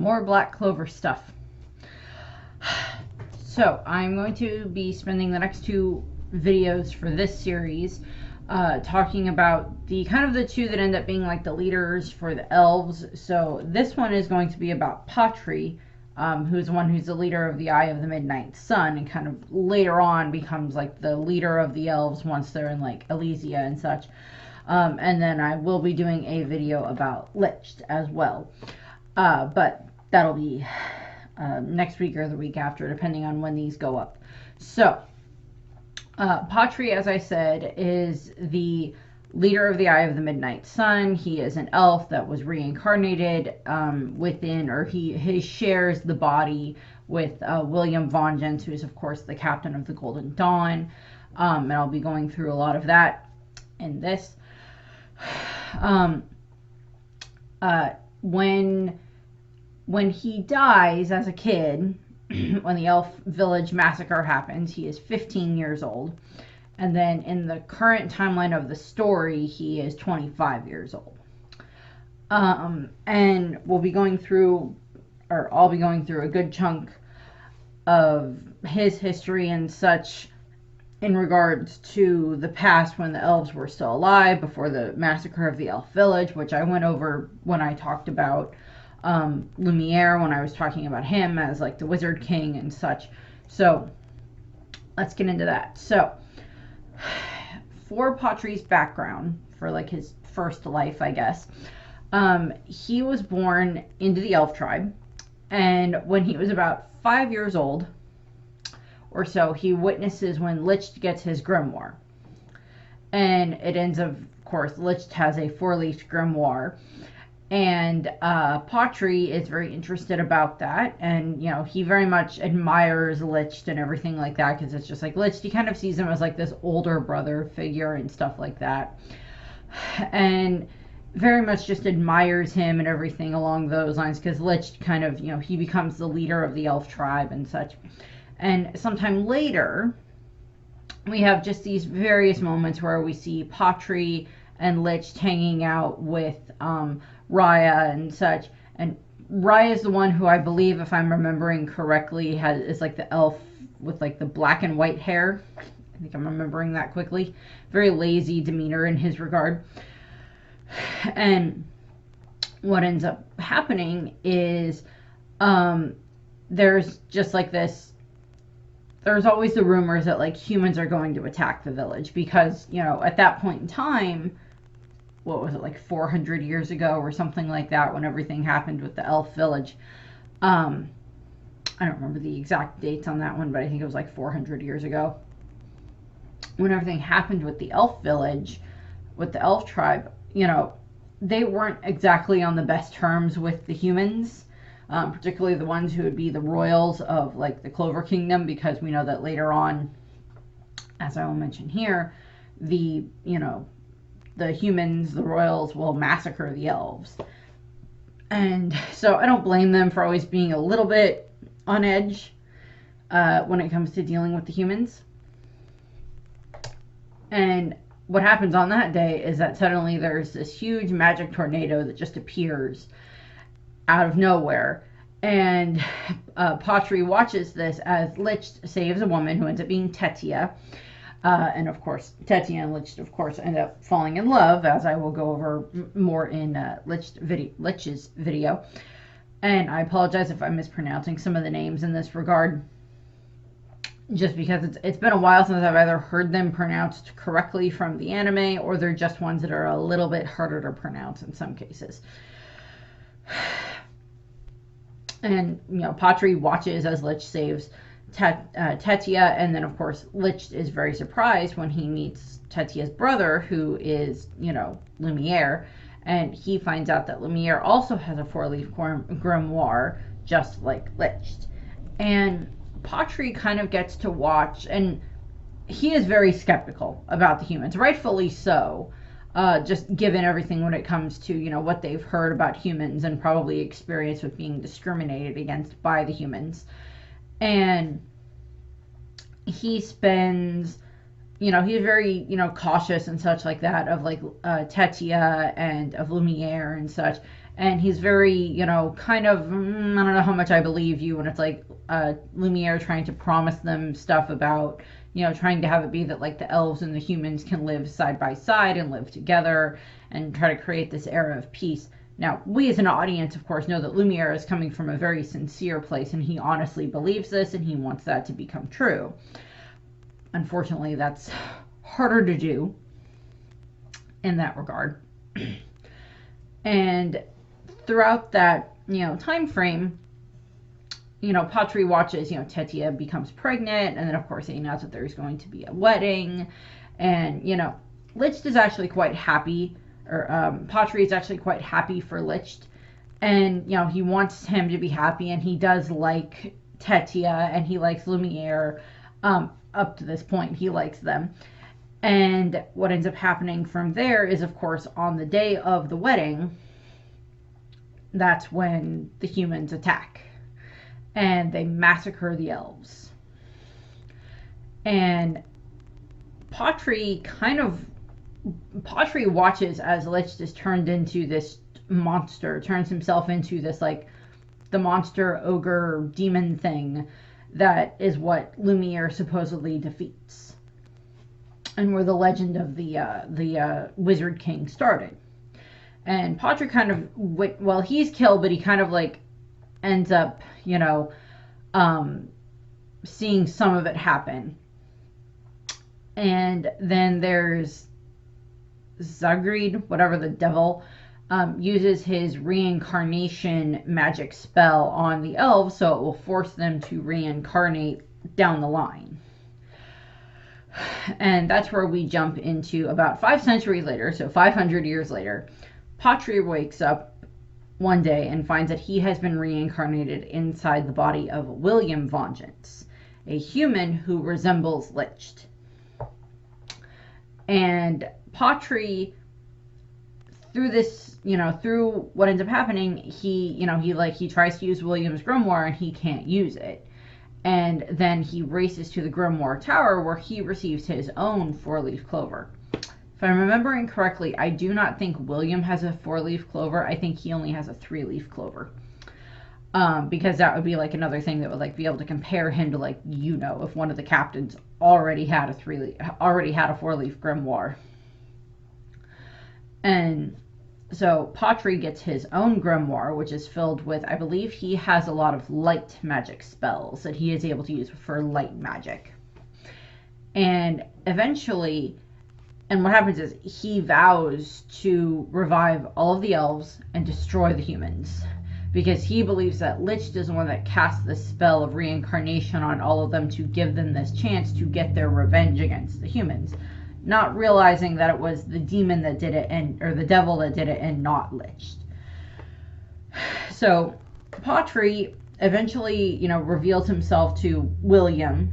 more Black Clover stuff. So I'm going to be spending the next two videos for this series talking about the kind of the two that end up being like the leaders for the elves. So this one is going to be about Patolli, who's the one who's the leader of the Eye of the Midnight Sun, and kind of later on becomes like the leader of the elves once they're in like Elysia and such. And then I will be doing a video about Lich as well. But that'll be next week or the week after, depending on when these go up. So, Patolli, as I said, is the leader of the Eye of the Midnight Sun. He is an elf that was reincarnated within, or he shares the body with William Vongens, who is, of course, the captain of the Golden Dawn. And I'll be going through a lot of that in this. When he dies as a kid, when the elf village massacre happens, he is 15 years old. And then in the current timeline of the story, he is 25 years old. And we'll be going through, or I'll be going through a good chunk of his history and such in regards to the past when the elves were still alive, before the massacre of the elf village, which I went over when I talked about Lumiere, when I was talking about him as like the Wizard King and such. So let's get into that. So for Patolli's background, for like his first life, I guess, he was born into the elf tribe, and when he was about 5 years old or so, he witnesses when Lich gets his grimoire. And it ends up, of course, Lich has a 4-leaf grimoire. And Patolli is very interested about that. And, you know, he very much admires Lich and everything like that, because it's just like Lich, he kind of sees him as like this older brother figure and stuff like that. And very much just admires him and everything along those lines, because Lich kind of, you know, he becomes the leader of the elf tribe and such. And sometime later, we have just these various moments where we see Patolli and Lich hanging out with Raya and such. And Raya is the one who I believe, if I'm remembering correctly, is like the elf with like the black and white hair. I think I'm remembering that quickly. Very lazy demeanor in his regard. And what ends up happening is there's just like this, there's always the rumors that like humans are going to attack the village, because, you know, at that point in time, what was it, like 400 years ago or something like that, when everything happened with the elf village. I don't remember the exact dates on that one, but I think it was like 400 years ago, when everything happened with the elf village, with the elf tribe. You know, they weren't exactly on the best terms with the humans, particularly the ones who would be the royals of like the Clover Kingdom, because we know that later on, as I will mention here, the, you know, the humans, the royals, will massacre the elves. And so I don't blame them for always being a little bit on edge when it comes to dealing with the humans. And what happens on that day is that suddenly there's this huge magic tornado that just appears out of nowhere. And Patolli watches this as Lich saves a woman who ends up being Tetia. And of course, Tetia and Lich, of course, end up falling in love, as I will go over more in Lich's video. And I apologize if I'm mispronouncing some of the names in this regard, just because it's been a while since I've either heard them pronounced correctly from the anime, or they're just ones that are a little bit harder to pronounce in some cases. And, you know, Patolli watches as Lich saves Tetia, and then of course Lich is very surprised when he meets Tetia's brother, who is, you know, Lumiere, and he finds out that Lumiere also has a 4-leaf grimoire, just like Lich. And Patolli kind of gets to watch, and he is very skeptical about the humans, rightfully so, just given everything when it comes to, you know, what they've heard about humans and probably experience with being discriminated against by the humans. And he spends he's very, cautious and such like that of like Tetia and of Lumiere and such. And he's very, kind of, I don't know how much I believe you. And it's like Lumiere trying to promise them stuff about, trying to have it be that like the elves and the humans can live side by side and live together and try to create this era of peace. Now, we as an audience, of course, know that Lumiere is coming from a very sincere place, and he honestly believes this, and he wants that to become true. Unfortunately, that's harder to do in that regard. And throughout that, time frame, Patri watches, Tetia becomes pregnant, and then of course they announce that there's going to be a wedding, and Licht is actually quite happy, or Patri is actually quite happy for Licht, and he wants him to be happy, and he does like Tetia, and he likes Lumiere. Up to this point, he likes them. And what ends up happening from there is, of course, on the day of the wedding, that's when the humans attack. And they massacre the elves. And Patri watches as Licht is turned into this monster, turns himself into this, like, the monster, ogre, demon thing that is what Lumiere supposedly defeats, and where the legend of the Wizard King started. And Patri kind of, he's killed, but he kind of like ends up, seeing some of it happen. And then there's Zagreed, whatever, the devil, uses his reincarnation magic spell on the elves, so it will force them to reincarnate down the line. And that's where we jump into about 5 centuries later, so 500 years later. Patri wakes up one day and finds that he has been reincarnated inside the body of William Vengeance, a human who resembles Licht. And Patri, through this, through what ends up happening, he tries to use William's grimoire and he can't use it. And then he races to the grimoire tower where he receives his own 4-leaf clover. If I'm remembering correctly, I do not think William has a 4-leaf clover. I think he only has a 3-leaf clover. Because that would be like another thing that would like be able to compare him to, like, if one of the captains already had a 4-leaf grimoire. And so Patri gets his own grimoire, which is filled with, I believe he has a lot of light magic spells that he is able to use for light magic. And eventually, and what happens is he vows to revive all of the elves and destroy the humans, because he believes that Licht is the one that cast the spell of reincarnation on all of them to give them this chance to get their revenge against the humans, not realizing that it was the demon that did it, or the devil that did it, and not Licht. So Patri eventually, reveals himself to William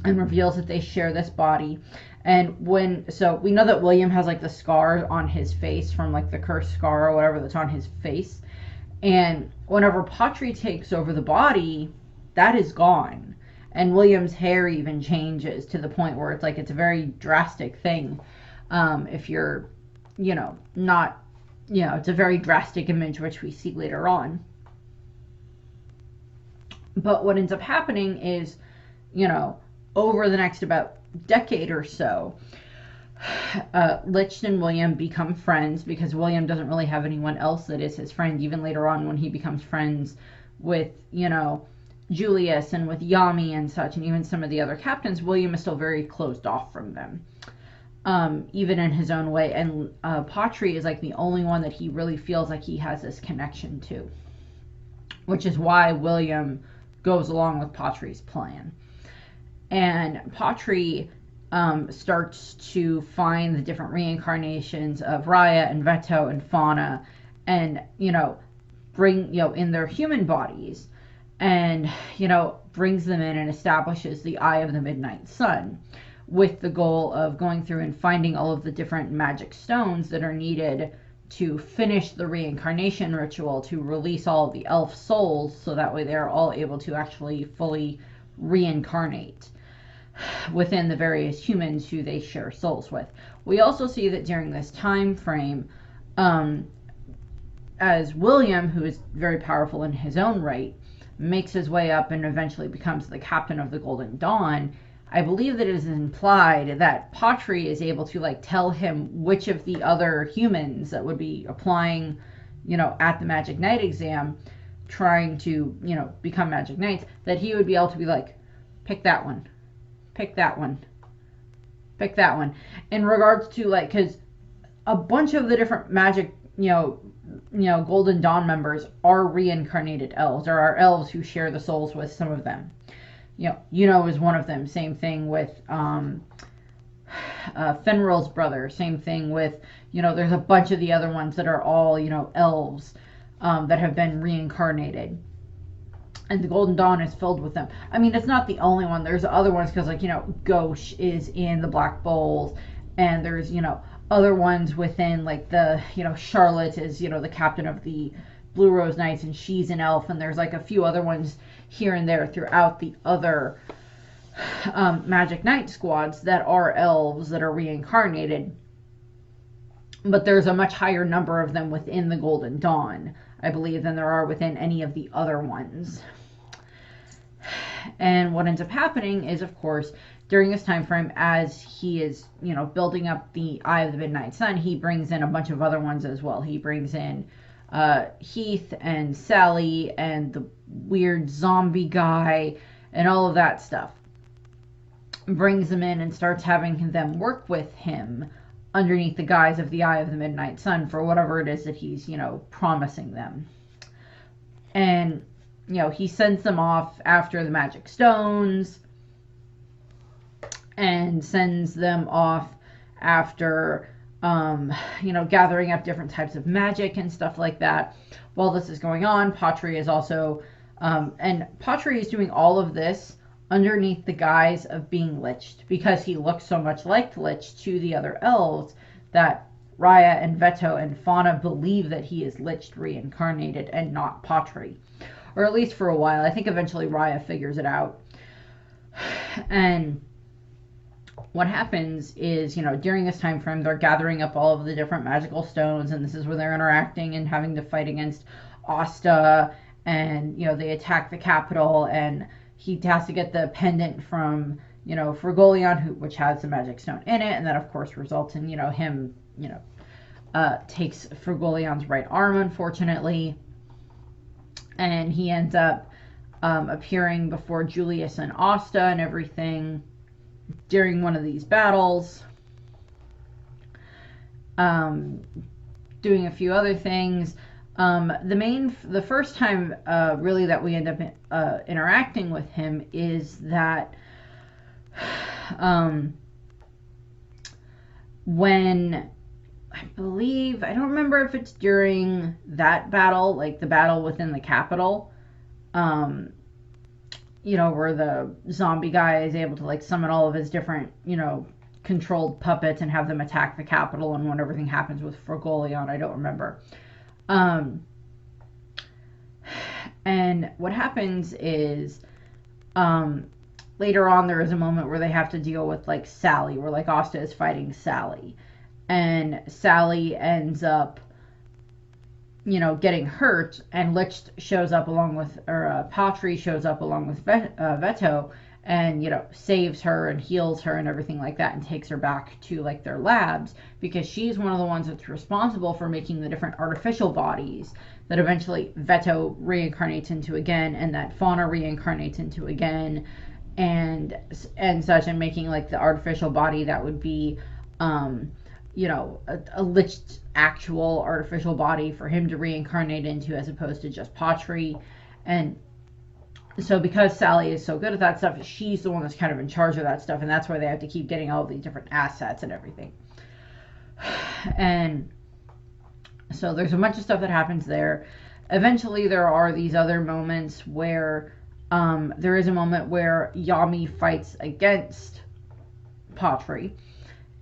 and reveals that they share this body. And so we know that William has like the scar on his face from like the cursed scar or whatever that's on his face. And whenever Patri takes over the body, that is gone. And William's hair even changes to the point where it's like it's a very drastic thing. If you're, not, it's a very drastic image, which we see later on. But what ends up happening is, over the next about decade or so, Licht and William become friends, because William doesn't really have anyone else that is his friend. Even later on when he becomes friends with, Julius and with Yami and such, and even some of the other captains, William is still very closed off from them, even in his own way. And Patri is like the only one that he really feels like he has this connection to, which is why William goes along with Patri's plan. And Patri starts to find the different reincarnations of Raya and Veto and Fauna, and bring in their human bodies, and brings them in and establishes the Eye of the Midnight Sun, with the goal of going through and finding all of the different magic stones that are needed to finish the reincarnation ritual, to release all of the elf souls, so that way they're all able to actually fully reincarnate. within the various humans who they share souls with. We also see that during this time frame, as William, who is very powerful in his own right, makes his way up and eventually becomes the captain of the Golden Dawn, I believe that it is implied that Patolli is able to like tell him which of the other humans that would be applying, at the Magic Knight exam, trying to, become Magic Knights, that he would be able to be like, pick that one, pick that one, pick that one. In regards to like, because a bunch of the different magic, Golden Dawn members are reincarnated elves, or are elves who share the souls with some of them. Is one of them. Same thing with Fenrir's brother. Same thing with, there's a bunch of the other ones that are all, elves that have been reincarnated. And the Golden Dawn is filled with them. I mean, it's not the only one. There's other ones because, like, Gauche is in the Black Bowls, and there's, other ones within, like, the, Charlotte is, the captain of the Blue Rose Knights, and she's an elf, and there's, like, a few other ones here and there throughout the other Magic Knight squads that are elves that are reincarnated. But there's a much higher number of them within the Golden Dawn, I believe, than there are within any of the other ones. And what ends up happening is, of course, during this time frame, as he is, building up the Eye of the Midnight Sun, he brings in a bunch of other ones as well. He brings in Heath and Sally and the weird zombie guy and all of that stuff. Brings them in and starts having them work with him underneath the guise of the Eye of the Midnight Sun for whatever it is that he's, promising them. And, he sends them off after the magic stones and sends them off after, gathering up different types of magic and stuff like that. While this is going on, Patolli is also, and Patolli is doing all of this underneath the guise of being liched, because he looks so much like Lich to the other elves that Raya and Veto and Fauna believe that he is Liched reincarnated and not Patolli. Or at least for a while. I think eventually Raya figures it out. And what happens is, during this time frame, they're gathering up all of the different magical stones, and this is where they're interacting and having to fight against Asta, and, they attack the capital, and he has to get the pendant from, Fergolion, which has the magic stone in it, and that, of course, results in, him, takes Fergolion's right arm, unfortunately, and he ends up appearing before Julius and Asta and everything during one of these battles, doing a few other things. The first time really that we end up interacting with him is that when, I don't remember if it's during that battle, like the battle within the capital, where the zombie guy is able to like summon all of his different, controlled puppets and have them attack the capital, and when everything happens with Fergolion, I don't remember. And what happens is, later on there is a moment where they have to deal with like Sally, where like Asta is fighting Sally, and Sally ends up, getting hurt, and Lich shows up along with, or Patolli shows up along with Veto, and, saves her and heals her and everything like that, and takes her back to like their labs, because she's one of the ones that's responsible for making the different artificial bodies that eventually Veto reincarnates into again, and that Fauna reincarnates into again, and such, and making like the artificial body that would be, a liched actual artificial body for him to reincarnate into, as opposed to just Patolli. And so because Sally is so good at that stuff, she's the one that's kind of in charge of that stuff, and that's why they have to keep getting all of these different assets and everything. And so there's a bunch of stuff that happens there. Eventually there are these other moments where there is a moment where Yami fights against Patolli,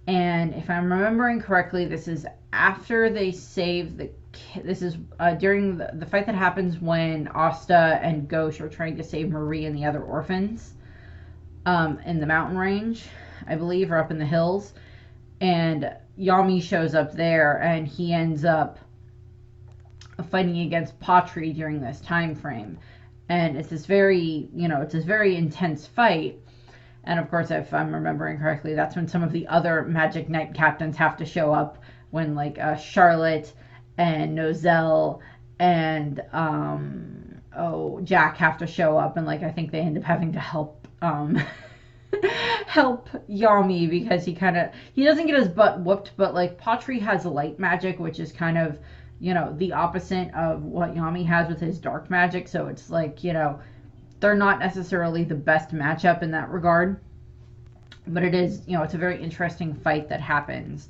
and if I'm remembering correctly, this is after they save this is during the fight that happens when Asta and Gauche are trying to save Marie and the other orphans. in the mountain range, I believe, or up in the hills. And Yami shows up there, and he ends up fighting against Patri during this time frame. And it's this very, it's this very intense fight. And of course, if I'm remembering correctly, that's when some of the other Magic Knight captains have to show up, when like Charlotte and Nozel and Jack have to show up, and like I think they end up having to help help Yami, because he doesn't get his butt whooped, but like Patri has light magic, which is kind of, the opposite of what Yami has with his dark magic. So it's like, they're not necessarily the best matchup in that regard. But it is, it's a very interesting fight that happens.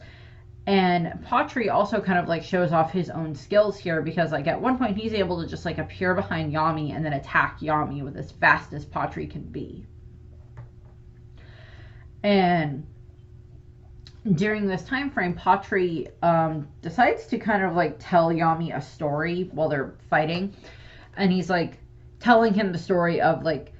And Patri also kind of like shows off his own skills here, because like at one point he's able to just like appear behind Yami and then attack Yami with as fast as Patri can be. And during this time frame, Patri decides to kind of like tell Yami a story while they're fighting, and he's like telling him the story of like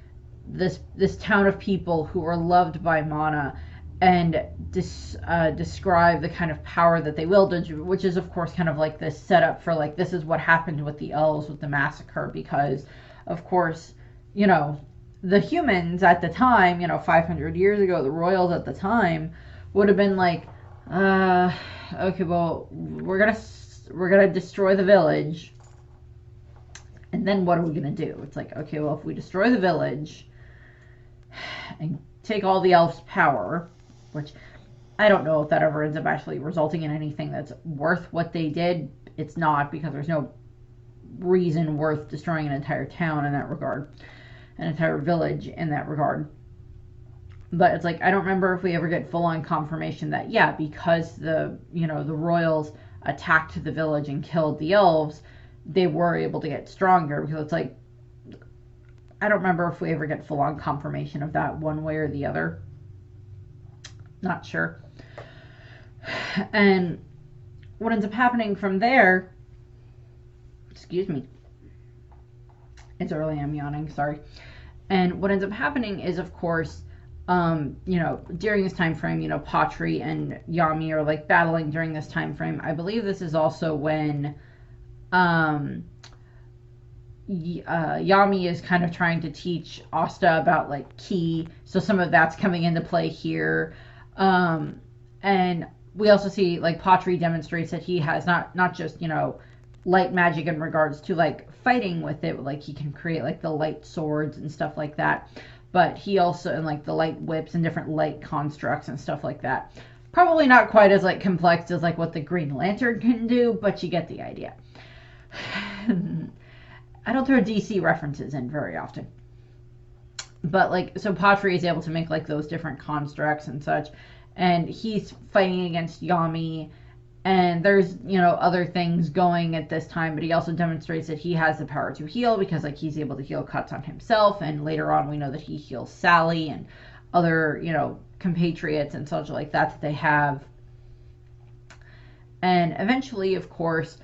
this town of people who are loved by Mana, and describe the kind of power that they wield, which is of course kind of like this setup for like, this is what happened with the elves with the massacre, because of course, the humans at the time, 500 years ago, the royals at the time would have been like, okay, well, we're gonna destroy the village, and then what are we gonna do? It's like, okay, well, if we destroy the village and take all the elves' power, which I don't know if that ever ends up actually resulting in anything that's worth what they did. It's not, because there's no reason worth destroying an entire town in that regard, an entire village in that regard. But it's like, I don't remember if we ever get full-on confirmation that, yeah, because the royals attacked the village and killed the elves, they were able to get stronger. Because it's like, I don't remember if we ever get full-on confirmation of that one way or the other. Not sure. And what ends up happening from there, excuse me, it's early, I'm yawning, sorry. And what ends up happening is, of course, during this time frame, Patri and Yami are like battling during this time frame. I believe this is also when Yami is kind of trying to teach Asta about like ki, so some of that's coming into play here. And we also see like Patri demonstrates that he has not just light magic in regards to like fighting with it, like he can create like the light swords and stuff like that, but he also, and like the light whips and different light constructs and stuff like that. Probably not quite as like complex as like what the Green Lantern can do, but you get the idea. I don't throw DC references in very often. But like, so Patri is able to make like those different constructs and such, and he's fighting against Yami, and there's other things going at this time, but he also demonstrates that he has the power to heal, because like he's able to heal cuts on himself, and later on we know that he heals Sally and other compatriots and such like that they have. And eventually, of course,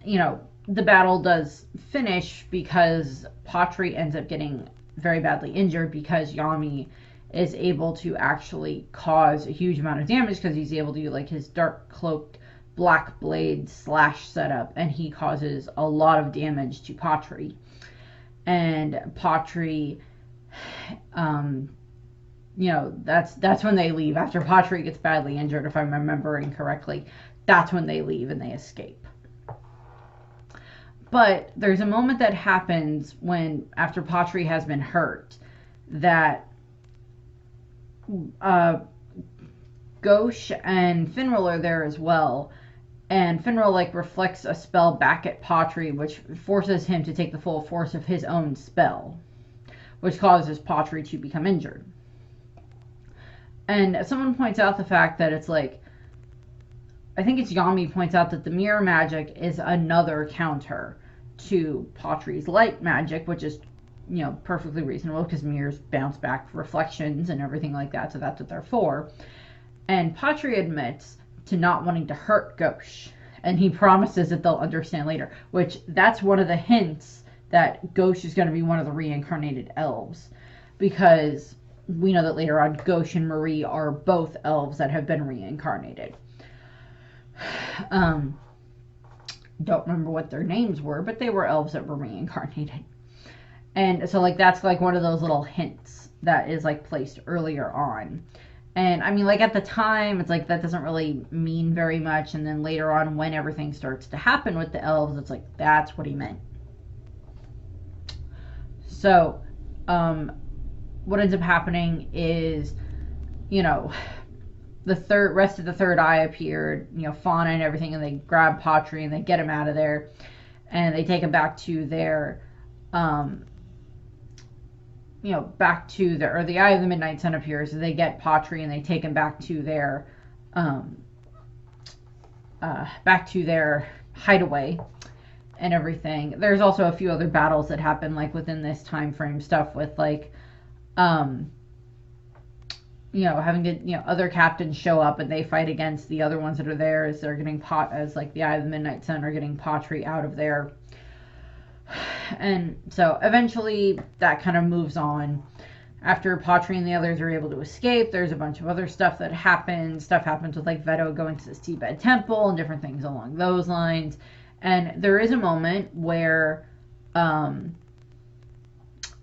the battle does finish, because Patri ends up getting very badly injured, because Yami is able to actually cause a huge amount of damage, because he's able to do like his dark cloaked black blade slash setup, and he causes a lot of damage to Patri. And Patri, that's when they leave. After Patri gets badly injured, if I'm remembering correctly, that's when they leave and they escape. But there's a moment that happens when, after Patri has been hurt, that Gauche and Finral are there as well, and Finral like reflects a spell back at Patri, which forces him to take the full force of his own spell, which causes Patri to become injured. And someone points out the fact that it's like, I think it's Yami points out that the mirror magic is another counter to Patri's light magic, which is perfectly reasonable, because mirrors bounce back reflections and everything like that, so that's what they're for. And Patri admits to not wanting to hurt Gauche, and he promises that they'll understand later, which that's one of the hints that Gauche is going to be one of the reincarnated elves, because we know that later on Gauche and Marie are both elves that have been reincarnated. Don't remember what their names were, but they were elves that were reincarnated. And so, like, that's, like, one of those little hints that is, like, placed earlier on. And, I mean, like, at the time, it's like, that doesn't really mean very much. And then later on, when everything starts to happen with the elves, it's like, that's what he meant. So, what ends up happening is, you know, the rest of the third eye appeared, you know, Fauna and everything, and they grab Patolli and they get him out of there, and they take him back to their, back to or the Eye of the Midnight Sun appears, and they get Patolli and they take him back to their, hideaway and everything. There's also a few other battles that happen, like, within this time frame, stuff with, like, having to, other captains show up and they fight against the other ones that are there as they're getting as like the Eye of the Midnight Sun are getting Patolli out of there. And so eventually that kind of moves on. After Patolli and the others are able to escape, there's a bunch of other stuff that happens. Stuff happens with, like, Veto going to the Seabed Temple and different things along those lines. And there is a moment where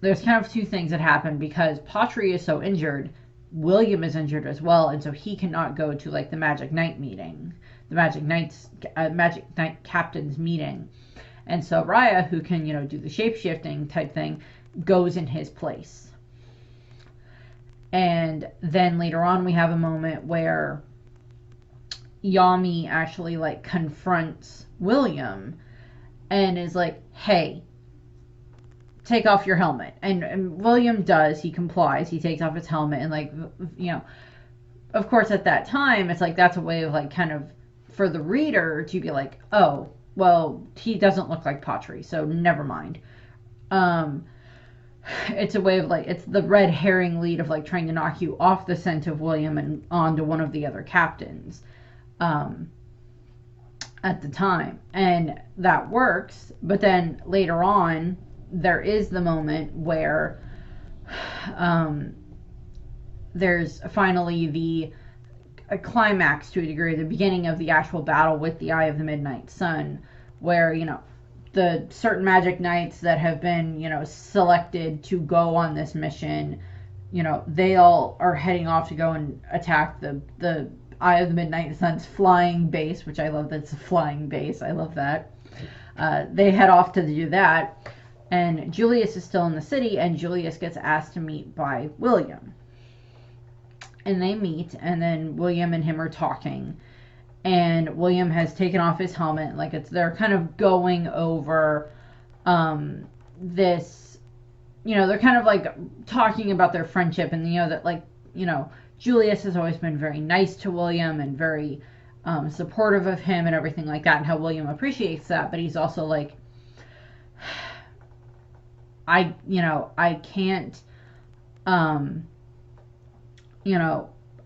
there's kind of two things that happen, because Patolli is so injured, William is injured as well, and so he cannot go to, like, the Magic Knight meeting, the Magic Knight Captain's meeting. And so Raya, who can, do the shape-shifting type thing, goes in his place. And then later on we have a moment where Yami actually, like, confronts William and is like, hey, take off your helmet. And William does. He complies. He takes off his helmet. And, like, of course at that time, it's like, that's a way of, like, kind of for the reader to be like, oh, well, he doesn't look like Patolli, so never mind. It's a way of, like, it's the red herring lead of, like, trying to knock you off the scent of William and onto one of the other captains at the time. And that works. But then later on, there is the moment where there's finally a climax to a degree, the beginning of the actual battle with the Eye of the Midnight Sun, where, the certain magic knights that have been, selected to go on this mission, they all are heading off to go and attack the Eye of the Midnight Sun's flying base, which I love that it's a flying base. I love that. They head off to do that. And Julius is still in the city, and Julius gets asked to meet by William. And they meet, and then William and him are talking. And William has taken off his helmet. Like, they're kind of going over this, they're kind of, like, talking about their friendship. And, that, like, Julius has always been very nice to William and very supportive of him and everything like that, and how William appreciates that. But he's also like, I can't,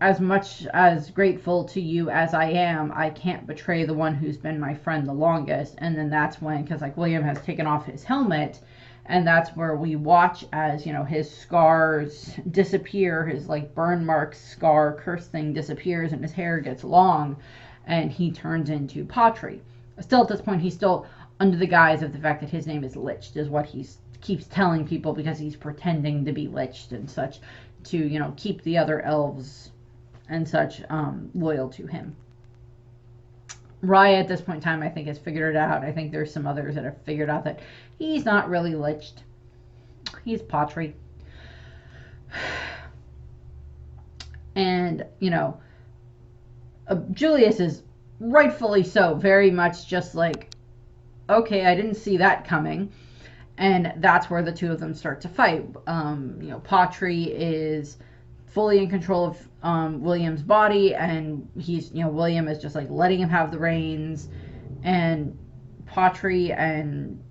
as much as grateful to you as I am, I can't betray the one who's been my friend the longest. And then that's when, because, like, William has taken off his helmet, and that's where we watch as, his scars disappear, his, like, burn mark scar curse thing disappears, and his hair gets long, and he turns into Patolli. Still, at this point, he's still under the guise of the fact that his name is Liched, is what he keeps telling people, because he's pretending to be Liched and such, to, keep the other elves and such loyal to him. Raya, at this point in time, I think has figured it out. I think there's some others that have figured out that he's not really Liched. He's Patolli. And, Julius is rightfully so, very much just like, okay, I didn't see that coming. And that's where the two of them start to fight. Patolli is fully in control of William's body, and he's, William is just, like, letting him have the reins. And Patolli and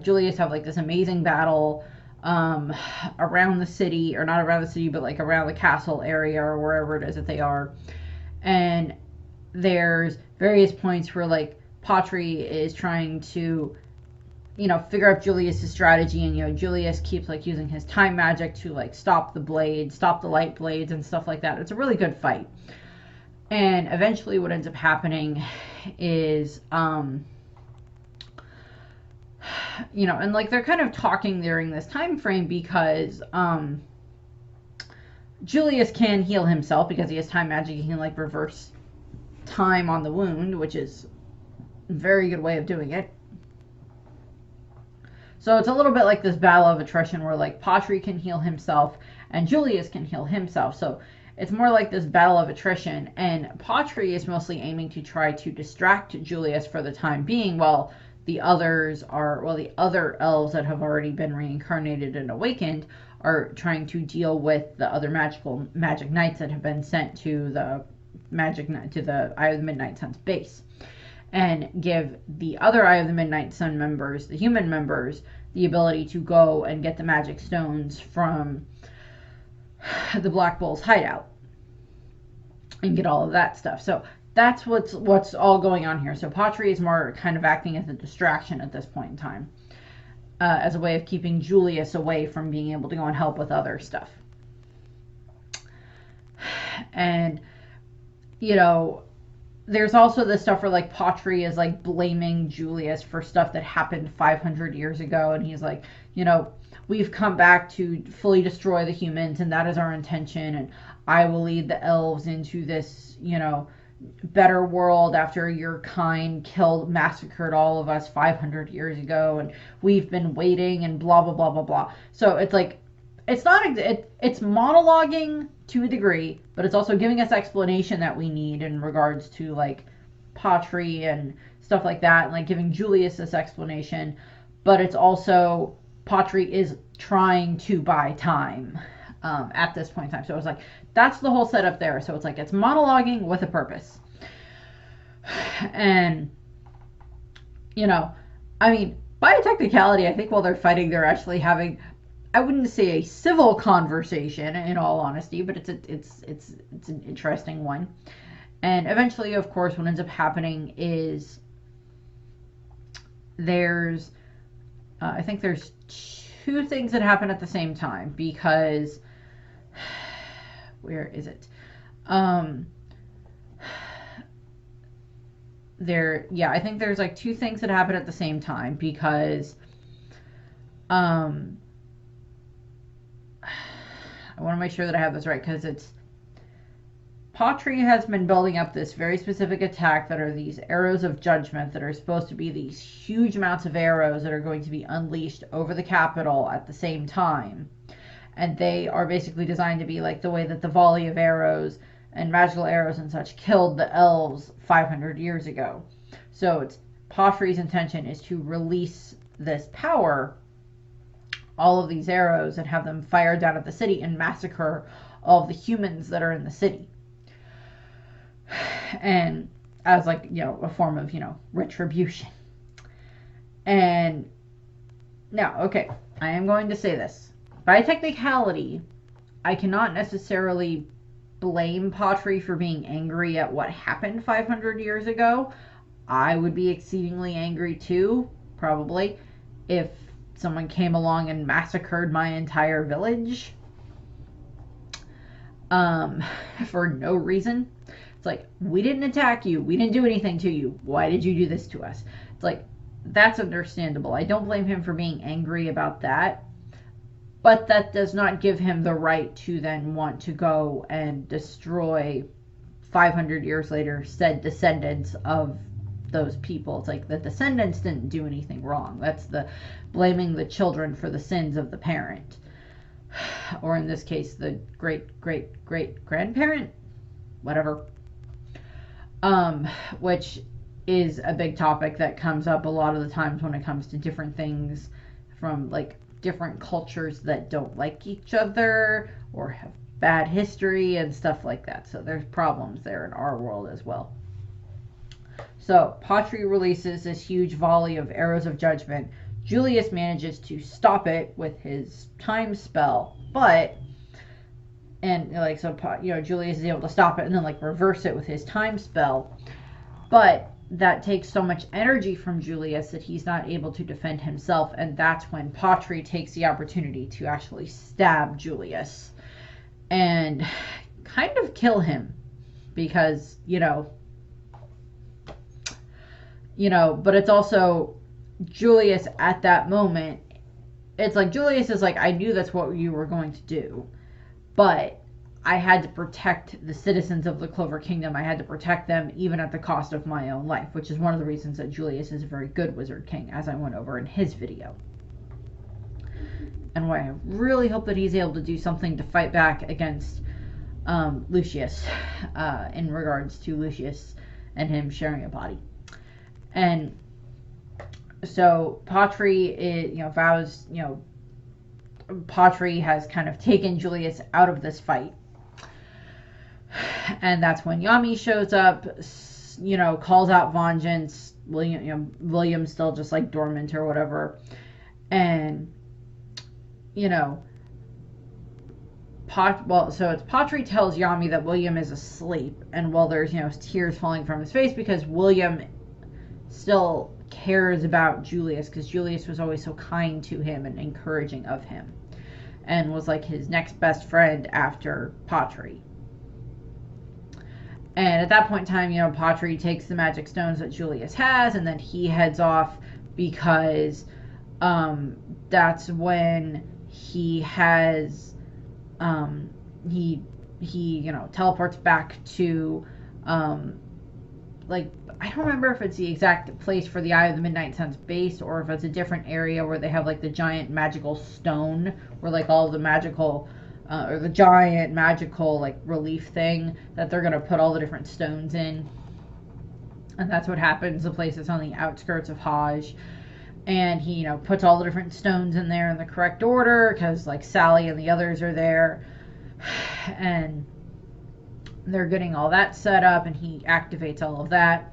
Julius have, like, this amazing battle around the city, or not around the city, but, like, around the castle area or wherever it is that they are. And there's various points where, like, Patolli is trying to, figure out Julius's strategy, and Julius keeps like using his time magic to like stop the blades, stop the light blades and stuff like that. It's a really good fight. And eventually what ends up happening is and like they're kind of talking during this time frame because Julius can heal himself because he has time magic. He can like reverse time on the wound, which is a very good way of doing it. So it's a little bit like this battle of attrition where like Patolli can heal himself and Julius can heal himself. So it's more like this battle of attrition, and Patolli is mostly aiming to try to distract Julius for the time being, while the other elves that have already been reincarnated and awakened are trying to deal with the other magic knights that have been sent to the Eye of the Midnight Sun's base, and give the other Eye of the Midnight Sun members, the human members, the ability to go and get the magic stones from the Black Bull's hideout and get all of that stuff. So that's what's all going on here. So Patolli is more kind of acting as a distraction at this point in time, as a way of keeping Julius away from being able to go and help with other stuff. And there's also this stuff where like Patolli is like blaming Julius for stuff that happened 500 years ago, and he's like, we've come back to fully destroy the humans, and that is our intention, and I will lead the elves into this, better world after your kind massacred all of us 500 years ago, and we've been waiting, and blah, blah, blah, blah, blah. So it's like, it's monologuing to a degree, but it's also giving us explanation that we need in regards to like Patolli and stuff like that, and like giving Julius this explanation, but it's also Patolli is trying to buy time at this point in time. So it's like, that's the whole setup there. So it's like, it's monologuing with a purpose. And, by a technicality, I think while they're fighting, they're actually having, I wouldn't say a civil conversation in all honesty, but it's an interesting one. And eventually, of course, what ends up happening is there's I think there's two things that happen at the same time, because where is it? I think there's like two things that happen at the same time, because I want to make sure that I have this right, because it's Patolli has been building up this very specific attack that are these arrows of judgment that are supposed to be these huge amounts of arrows that are going to be unleashed over the capital at the same time. And they are basically designed to be like the way that the volley of arrows and magical arrows and such killed the elves 500 years ago. So it's Patolli's intention is to release this power, all of these arrows, and have them fired down at the city and massacre all of the humans that are in the city. And as like, a form of, retribution. And now, okay, I am going to say this. By technicality, I cannot necessarily blame Patolli for being angry at what happened 500 years ago. I would be exceedingly angry too, probably, if someone came along and massacred my entire village for no reason. It's like, we didn't attack you. We didn't do anything to you. Why did you do this to us? It's like, that's understandable. I don't blame him for being angry about that. But that does not give him the right to then want to go and destroy 500 years later said descendants of those people. It's like the descendants didn't do anything wrong. That's the blaming the children for the sins of the parent. Or in this case, the great-great-great-grandparent? Whatever. Which is a big topic that comes up a lot of the times when it comes to different things from like different cultures that don't like each other or have bad history and stuff like that. So there's problems there in our world as well. So Patolli releases this huge volley of arrows of judgment. Julius manages to stop it with his time spell, Julius is able to stop it and then like reverse it with his time spell. But that takes so much energy from Julius that he's not able to defend himself, and that's when Patolli takes the opportunity to actually stab Julius and kind of kill him, because but it's also Julius at that moment. It's like Julius is like, I knew that's what you were going to do, but I had to protect the citizens of the Clover Kingdom. I had to protect them even at the cost of my own life, which is one of the reasons that Julius is a very good Wizard King, as I went over in his video. And why I really hope that he's able to do something to fight back against Lucius, in regards to Lucius and him sharing a body. And so Patolli vows, Patolli has kind of taken Julius out of this fight. And that's when Yami shows up, calls out vengeance. William's still just like dormant or whatever. And, so it's Patolli tells Yami that William is asleep. And while there's, tears falling from his face, because William still cares about Julius, because Julius was always so kind to him and encouraging of him, and was like his next best friend after Patolli. And at that point in time, Patolli takes the magic stones that Julius has, and then he heads off, because that's when he has he teleports back to I don't remember if it's the exact place for the Eye of the Midnight Sun's base, or if it's a different area where they have like the giant magical stone, where like all the magical or the giant magical like relief thing that they're gonna put all the different stones in. And that's what happens. The place is on the outskirts of Hajj, and he puts all the different stones in there in the correct order, because like Sally and the others are there, and they're getting all that set up, and he activates all of that.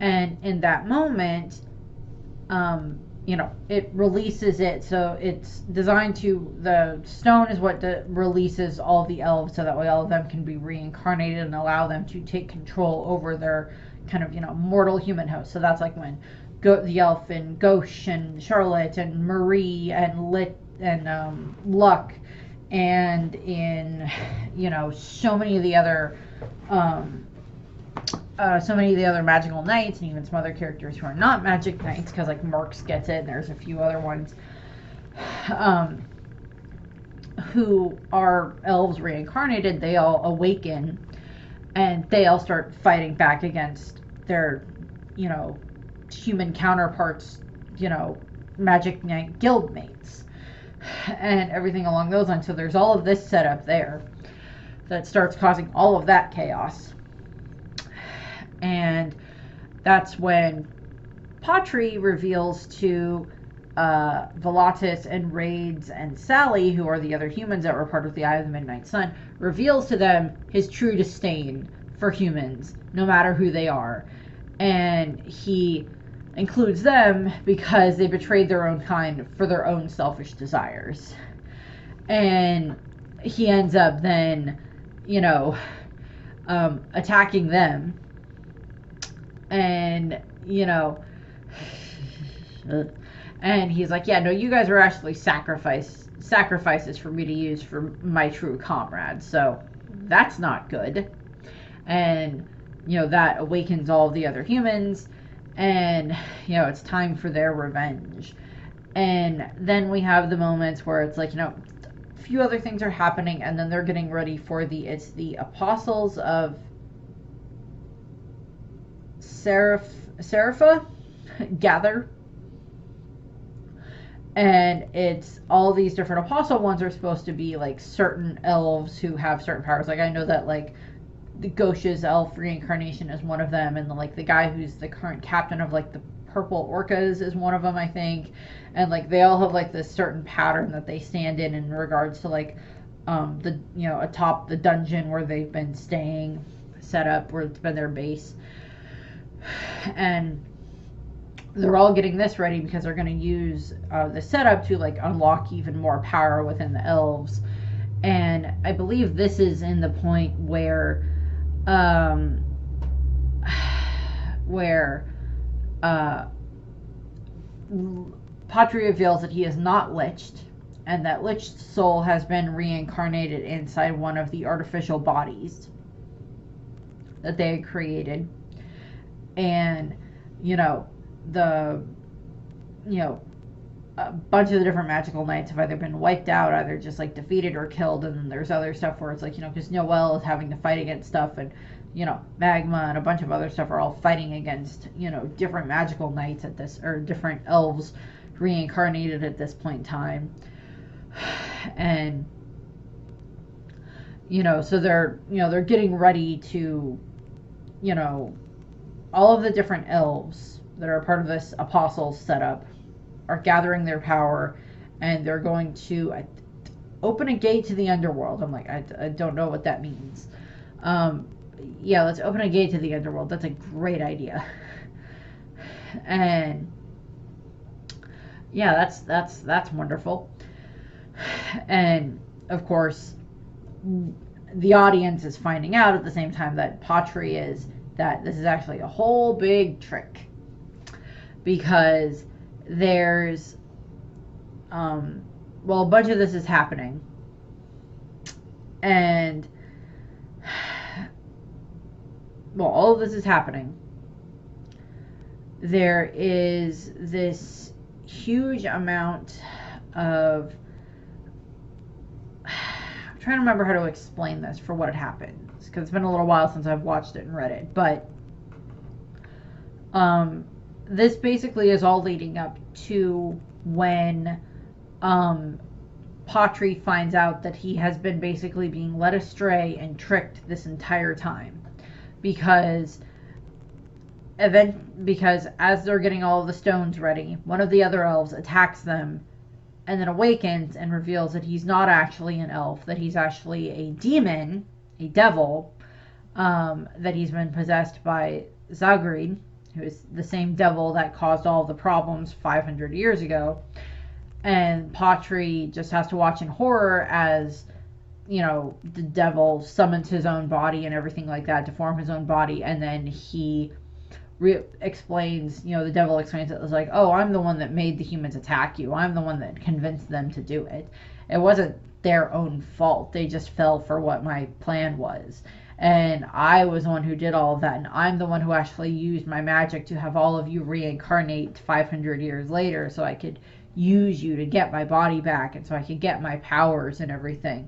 And in that moment, it releases it. So it's designed to, the stone is what releases all the elves, so that way all of them can be reincarnated and allow them to take control over their kind of, mortal human host. So that's like when the elf and Gauche and Charlotte and Marie and Luck, and in, so many of the other magical knights, and even some other characters who are not magic knights, because like Marks gets it, and there's a few other ones who are elves reincarnated. They all awaken, and they all start fighting back against their human counterparts, magic knight guild mates, and everything along those lines. So there's all of this set up there that starts causing all of that chaos. And that's when Patolli reveals to Volatus and Raids and Sally, who are the other humans that were part of the Eye of the Midnight Sun, reveals to them his true disdain for humans, no matter who they are. And he includes them because they betrayed their own kind for their own selfish desires. And he ends up then, attacking them. And, and he's like, yeah, no, you guys are actually sacrifices for me to use for my true comrades. So that's not good. And, that awakens all the other humans. And, it's time for their revenge. And then we have the moments where it's like, a few other things are happening, and then they're getting ready for the Apostles of Serapha gather. And it's all these different apostle ones are supposed to be like certain elves who have certain powers. Like I know that like the Gauche's elf reincarnation is one of them, and the guy who's the current captain of like the purple orcas is one of them, I think. And like they all have like this certain pattern that they stand in regards to like atop the dungeon where they've been staying, set up where it's been their base. And they're all getting this ready because they're going to use the setup to like unlock even more power within the elves. And I believe this is in the point where where Patri reveals that he is not liched, and that liched soul has been reincarnated inside one of the artificial bodies that they had created. And, you know, the, you know, a bunch of the different magical knights have either been wiped out, either just like defeated or killed. And then there's other stuff where it's like, you know, because Noelle is having to fight against stuff, and, you know, Magma and a bunch of other stuff are all fighting against, you know, different magical knights at this, or different elves reincarnated at this point in time. And, you know, so they're, you know, they're getting ready to, you know, all of the different elves that are part of this apostles setup are gathering their power, and they're going to open a gate to the underworld. I'm like, I don't know what that means. Yeah, let's open a gate to the underworld. That's a great idea. And yeah, that's wonderful. And of course, the audience is finding out at the same time that Patri is, that this is actually a whole big trick, because there's well, a bunch of this is happening, and well, all of this is happening. There is this huge amount of, I'm trying to remember how to explain this for what had happened, because it's been a little while since I've watched it and read it, but this basically is all leading up to when Patri finds out that he has been basically being led astray and tricked this entire time, because as they're getting all of the stones ready, one of the other elves attacks them and then awakens and reveals that he's not actually an elf, that he's actually a demon, a devil, that he's been possessed by Zagreed, who is the same devil that caused all the problems 500 years ago. And Patri just has to watch in horror as, you know, the devil summons his own body and everything like that to form his own body, and then he explains, you know, the devil explains it as like, oh, I'm the one that made the humans attack you. I'm the one that convinced them to do it. It wasn't their own fault. They just fell for what my plan was. And I was the one who did all of that, and I'm the one who actually used my magic to have all of you reincarnate 500 years later so I could use you to get my body back, and so I could get my powers and everything.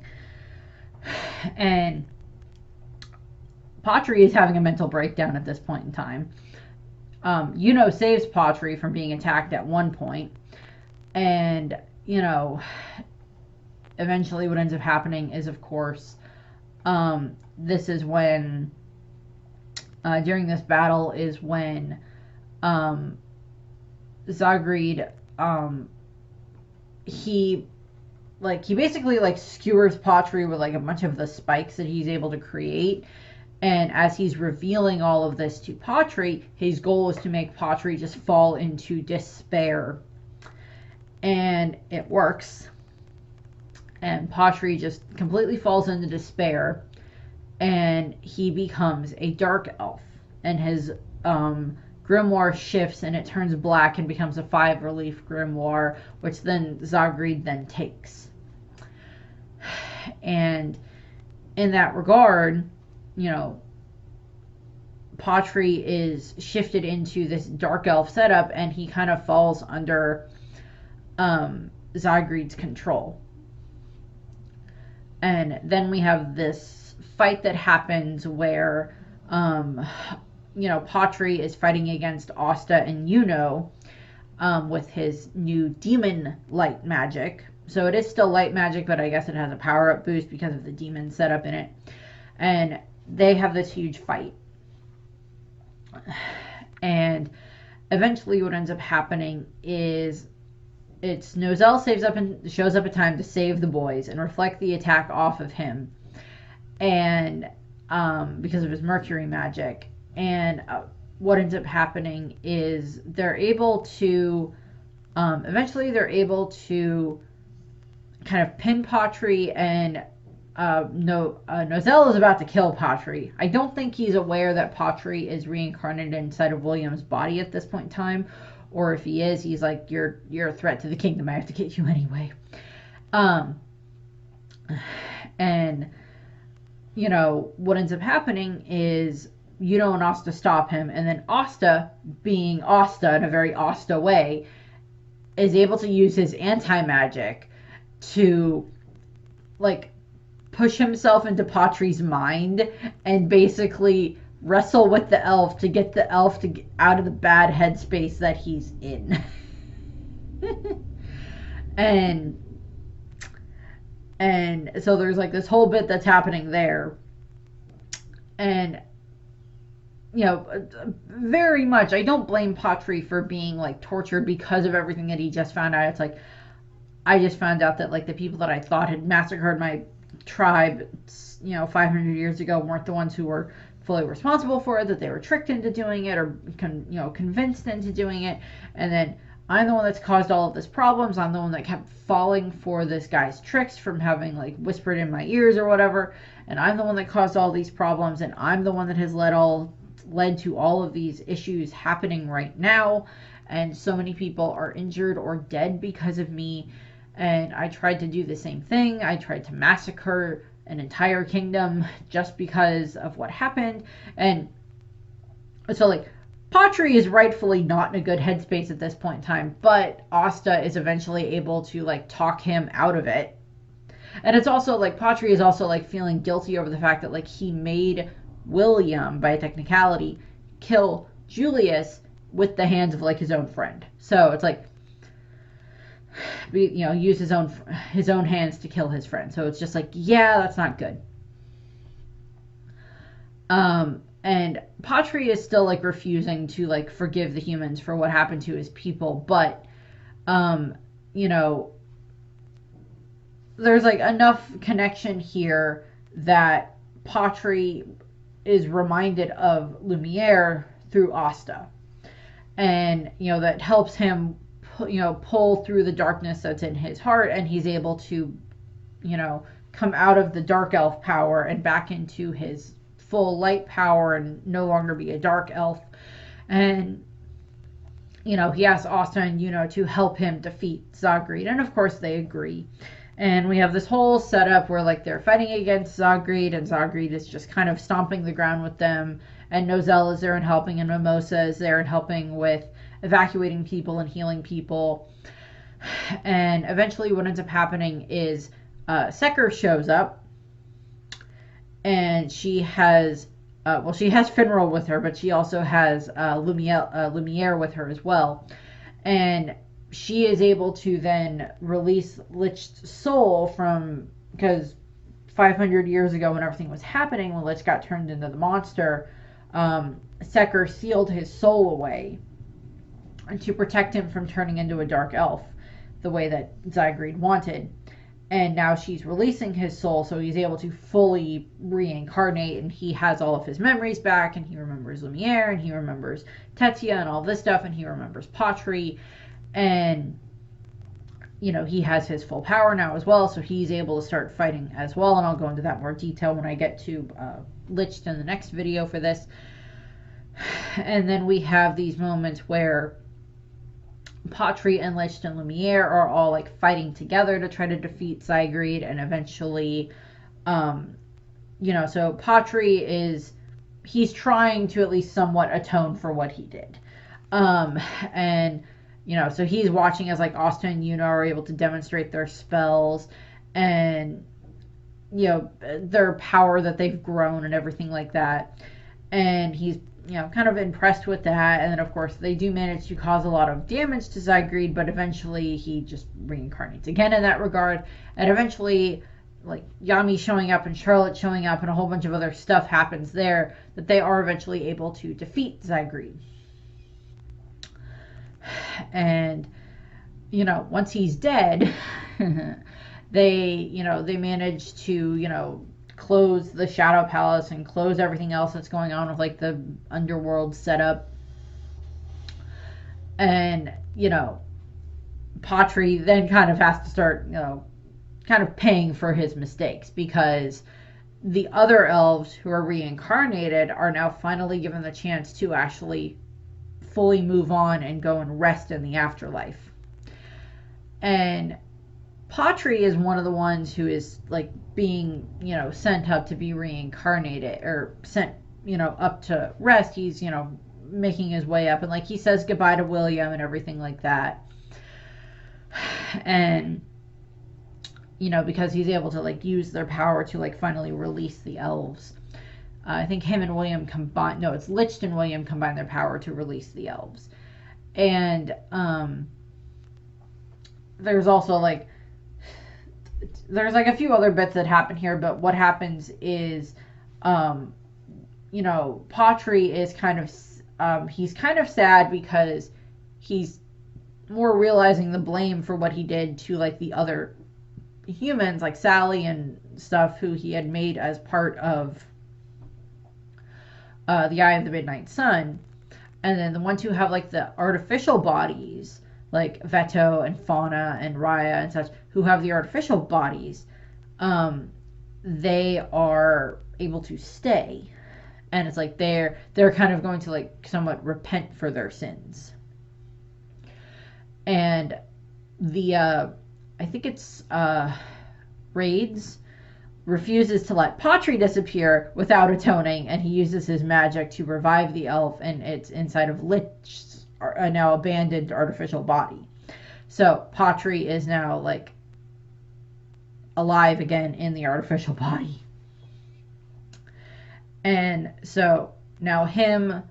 And Patri is having a mental breakdown at this point in time. Saves Patri from being attacked at one point, and, you know, eventually what ends up happening is, of course, this is when, during this battle is when Zagreed, he basically skewers Patri with a bunch of the spikes that he's able to create. And as he's revealing all of this to Patri, his goal is to make Patri just fall into despair. And it works. And Patri just completely falls into despair. And he becomes a dark elf. And his grimoire shifts, and it turns black and becomes a 5-relief grimoire, which then Zagreed then takes. And in that regard, you know, Patri is shifted into this dark elf setup, and he kind of falls under Zagreed's control. And then we have this fight that happens where, Patri is fighting against Asta and with his new demon light magic. So it is still light magic, but I guess it has a power-up boost because of the demon setup in it. And they have this huge fight. And eventually what ends up happening is it's Nozel shows up in time to save the boys and reflect the attack off of him. And because of his mercury magic. And what ends up happening is eventually they're able to kind of pin Patri and Nozel is about to kill Patri. I don't think he's aware that Patri is reincarnated inside of William's body at this point in time, or if he is, he's like, you're a threat to the kingdom. I have to get you anyway. And what ends up happening is Yuno and Asta stop him, and then Asta, being Asta in a very Asta way, is able to use his anti-magic to push himself into Patri's mind and basically wrestle with the elf to get the elf to get out of the bad headspace that he's in. and so there's this whole bit that's happening there, and very much I don't blame Patri for being tortured because of everything that he just found out. It's I just found out that the people that I thought had massacred my tribe 500 years ago weren't the ones who were fully responsible for it, that they were tricked into doing it or convinced into doing it, and then I'm the one that's caused all of this problems. I'm the one that kept falling for this guy's tricks from having whispered in my ears or whatever, and I'm the one that caused all these problems, and I'm the one that has led to all of these issues happening right now, and so many people are injured or dead because of me. And I tried to do the same thing. I tried to massacre an entire kingdom just because of what happened. And so Patri is rightfully not in a good headspace at this point in time, but Asta is eventually able to talk him out of it. And it's also Patri is also feeling guilty over the fact that he made William, by technicality, kill Julius with the hands of his own friend. So it's use his own hands to kill his friend. So it's just yeah, that's not good. And Patri is still refusing to forgive the humans for what happened to his people, but there's enough connection here that Patri is reminded of Lumiere through Asta, and that helps him pull through the darkness that's in his heart, and he's able to come out of the dark elf power and back into his full light power and no longer be a dark elf. And he asks Asta and Yuno to help him defeat Zagreed, and of course they agree. And we have this whole setup where they're fighting against Zagreed, and Zagreed is just kind of stomping the ground with them, and Nozel is there and helping, and Mimosa is there and helping with evacuating people and healing people. And eventually what ends up happening is Secker shows up, and she has Finral with her, but she also has Lumiere with her as well. And she is able to then release Lich's soul because 500 years ago when everything was happening, when Lich got turned into the monster, Secker sealed his soul away and to protect him from turning into a dark elf the way that Zygreed wanted. And now she's releasing his soul, so he's able to fully reincarnate, and he has all of his memories back, and he remembers Lumiere, and he remembers Tetsia and all this stuff, and he remembers Patri, and he has his full power now as well, so he's able to start fighting as well, and I'll go into that more detail when I get to Lich in the next video for this. And then we have these moments where Patri and Lich and Lumiere are all fighting together to try to defeat Zygreed, and eventually so Patri he's trying to at least somewhat atone for what he did, and so he's watching as Asta and Yuno are able to demonstrate their spells and their power that they've grown and everything like that, and he's kind of impressed with that. And then of course they do manage to cause a lot of damage to Zygreed, but eventually he just reincarnates again in that regard, and eventually Yami showing up and Charlotte showing up and a whole bunch of other stuff happens there that they are eventually able to defeat Zygreed. And once he's dead, they manage to close the Shadow Palace and close everything else that's going on with the underworld setup. And Patri then kind of has to start kind of paying for his mistakes, because the other elves who are reincarnated are now finally given the chance to actually fully move on and go and rest in the afterlife. And Patolli is one of the ones who is like being, sent up to be reincarnated, or sent, up to rest. He's, making his way up, and like he says goodbye to William and everything like that. And because he's able to like use their power to like finally release the elves. I think him and William combine. No, it's Lich and William combine their power to release the elves. And there's also like a few other bits that happen here, but what happens is, Patolli is kind of he's kind of sad because he's more realizing the blame for what he did to like the other humans, like Sally and stuff, who he had made as part of the Eye of the Midnight Sun. And then the ones who have like the artificial bodies, like Veto and Fauna and Raya and such, who have the artificial bodies, they are able to stay. And it's like they're kind of going to like somewhat repent for their sins. And the I think it's Raids refuses to let Patolli disappear without atoning, and he uses his magic to revive the elf, and it's inside of Lich's now abandoned artificial body. So Patolli is now like alive again in the artificial body. And so now him,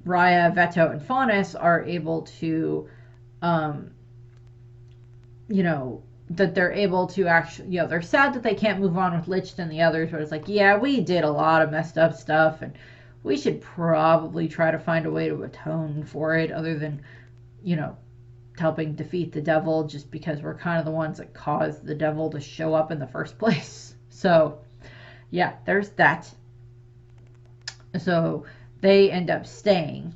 Raya, Veto, and Faunus are able to, that they're able to actually, they're sad that they can't move on with Lich and the others, but it's like, yeah, we did a lot of messed up stuff, and we should probably try to find a way to atone for it, other than, helping defeat the devil, just because we're kind of the ones that caused the devil to show up in the first place. So, yeah, there's that. So they end up staying,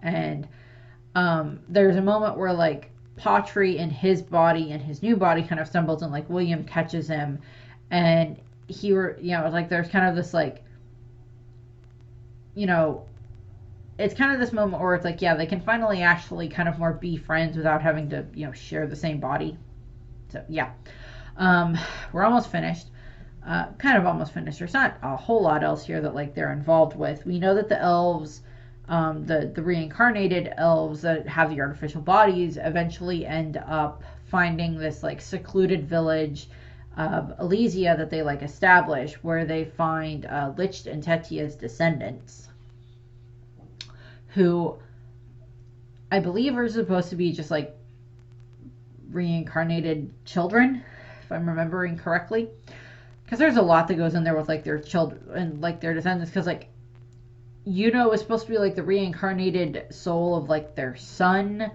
and there's a moment where like Patolli in his body and his new body kind of stumbles, and like William catches him, and like there's kind of this like, it's kind of this moment where it's like, yeah, they can finally actually kind of more be friends without having to, share the same body. So yeah, we're almost finished. Kind of almost finished. There's not a whole lot else here that like they're involved with. We know that the elves, the reincarnated elves that have the artificial bodies, eventually end up finding this like secluded village of Elysia that they like establish, where they find Lich and Tetia's descendants, who I believe are supposed to be just like reincarnated children, if I'm remembering correctly. Because there's a lot that goes in there with like their children and like their descendants, because like it's supposed to be like the reincarnated soul of like their son,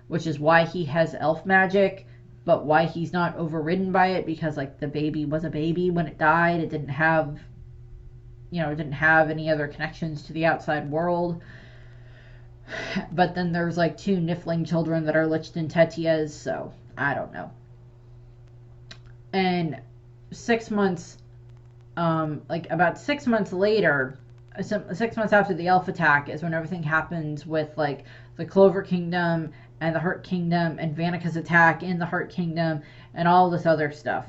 which is why he has elf magic, but why he's not overridden by it, because like the baby was a baby when it died. It didn't have any other connections to the outside world. But then there's like 2 Niffling children that are Lich and Tetia's, so I don't know. And 6 months, about 6 months later, 6 months after the elf attack, is when everything happens with like the Clover Kingdom and the Heart Kingdom and Vanica's attack in the Heart Kingdom and all this other stuff.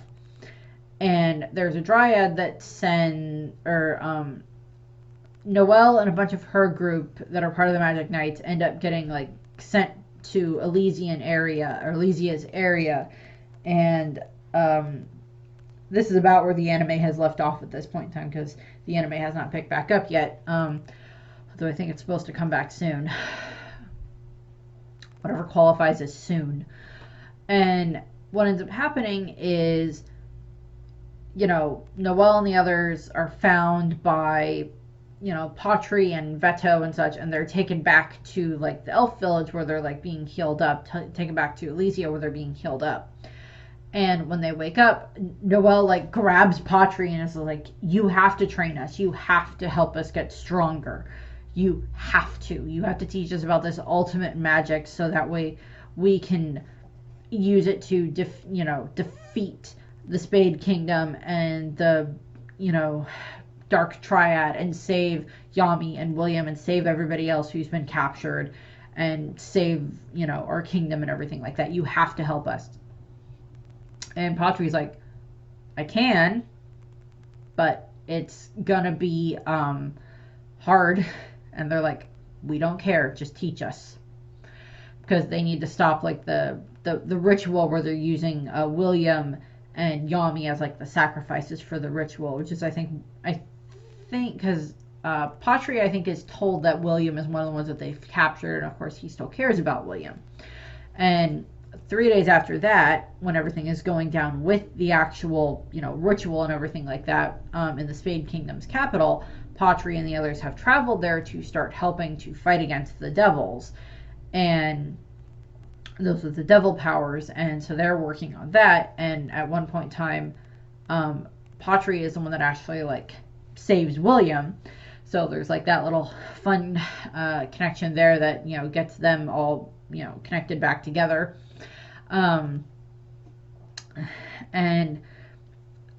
And there's a dryad that Noelle and a bunch of her group that are part of the Magic Knights end up getting like sent to Elysia's area, and this is about where the anime has left off at this point in time, because the anime has not picked back up yet, although I think it's supposed to come back soon. Whatever qualifies as soon. And what ends up happening is, Noelle and the others are found by, Patolli and Veto and such, and they're taken back to like the elf village where they're like being healed up, taken back to Elysia where they're being healed up. And when they wake up, Noelle like grabs Patolli and is like, you have to train us. You have to help us get stronger. You have to teach us about this ultimate magic, so that way we can use it to defeat the Spade Kingdom and the, you know, Dark Triad, and save Yami and William and save everybody else who's been captured and save, you know, our kingdom and everything like that. You have to help us. And Patri's like, I can, but it's gonna be hard. And they're like, we don't care, just teach us. Because they need to stop like the ritual where they're using William and Yami as like the sacrifices for the ritual, which is I think because Patri I think is told that William is one of the ones that they've captured, and of course he still cares about William. And 3 days after that, when everything is going down with the actual, you know, ritual and everything like that, in the Spade Kingdom's capital, Patri and the others have traveled there to start helping to fight against the devils. And those are the devil powers, and so they're working on that. And at one point in time, Patri is the one that actually like saves William. So there's like that little fun connection there that, you know, gets them all, you know, connected back together. And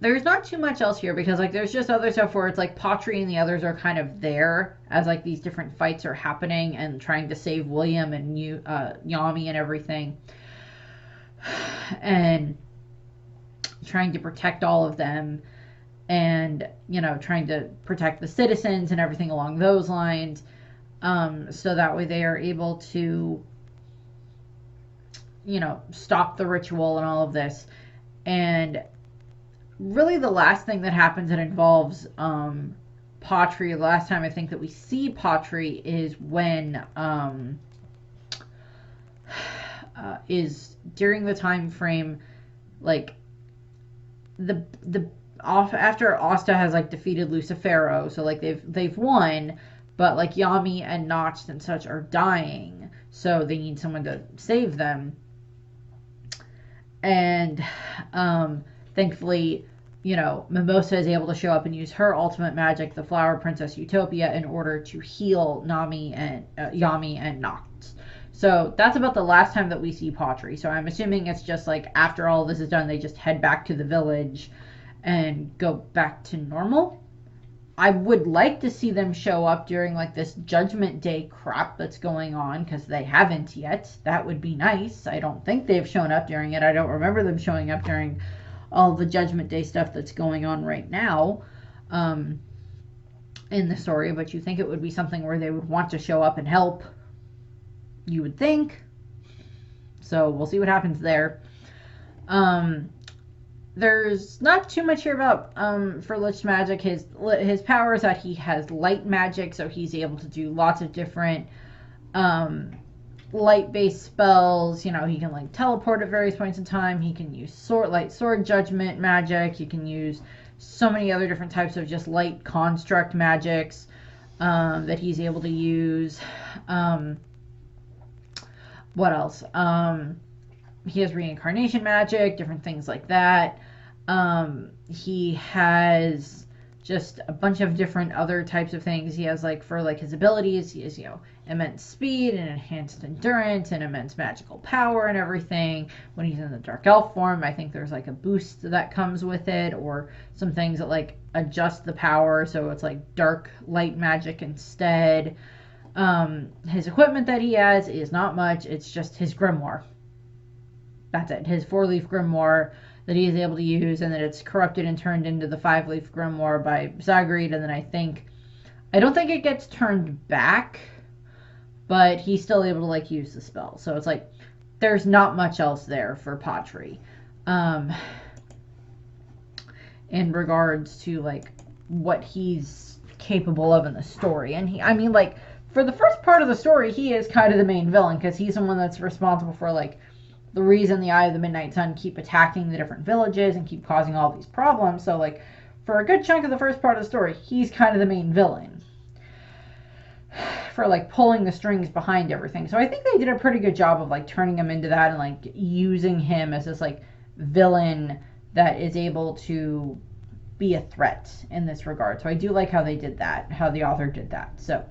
there's not too much else here because like there's just other stuff where it's like Patri and the others are kind of there as like these different fights are happening and trying to save William and Yami and everything, and trying to protect all of them, and, you know, trying to protect the citizens and everything along those lines, so that way they are able to, you know, stop the ritual and all of this. And really the last thing that happens that involves Patri, the last time I think that we see Patri is when is during the time frame like the after Asta has like defeated Lucifero, so like they've won, but like Yami and Notch and such are dying, so they need someone to save them. And thankfully, you know, Mimosa is able to show up and use her ultimate magic, the Flower Princess Utopia, in order to heal Yami and Nox. So that's about the last time that we see Patri. So I'm assuming it's just like after all this is done, they just head back to the village and go back to normal. I would like to see them show up during like this Judgment Day crap that's going on, because they haven't yet. That would be nice. I don't think they've shown up during it. I don't remember them showing up during all the Judgment Day stuff that's going on right now in the story, but you think it would be something where they would want to show up and help. You would think. So we'll see what happens there. There's not too much here about for Lich Magic. His power is that he has light magic, so he's able to do lots of different light-based spells. You know, he can like teleport at various points in time. He can use sword judgment magic. He can use so many other different types of just light construct magics that he's able to use. What else? He has reincarnation magic, different things like that. He has just a bunch of different other types of things. He has like, for like his abilities, he has, you know, immense speed and enhanced endurance and immense magical power and everything. When he's in the dark elf form, I think there's like a boost that comes with it, or some things that like adjust the power, so it's like dark light magic instead. His equipment that he has is not much. It's just his grimoire. That's it. His 4-leaf grimoire that he is able to use, and that it's corrupted and turned into the 5-leaf grimoire by Zagreed. And then I don't think it gets turned back, but he's still able to like use the spell. So it's like there's not much else there for Patri in regards to like what he's capable of in the story. And like for the first part of the story, he is kind of the main villain, because he's the one that's responsible for like the reason the Eye of the Midnight Sun keep attacking the different villages and keep causing all these problems. So like for a good chunk of the first part of the story, he's kind of the main villain for like pulling the strings behind everything. So I think they did a pretty good job of like turning him into that and like using him as this like villain that is able to be a threat in this regard. So I do like how they did that, how the author did that. So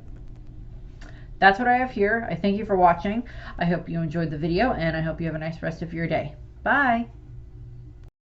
that's what I have here. I thank you for watching. I hope you enjoyed the video, and I hope you have a nice rest of your day. Bye!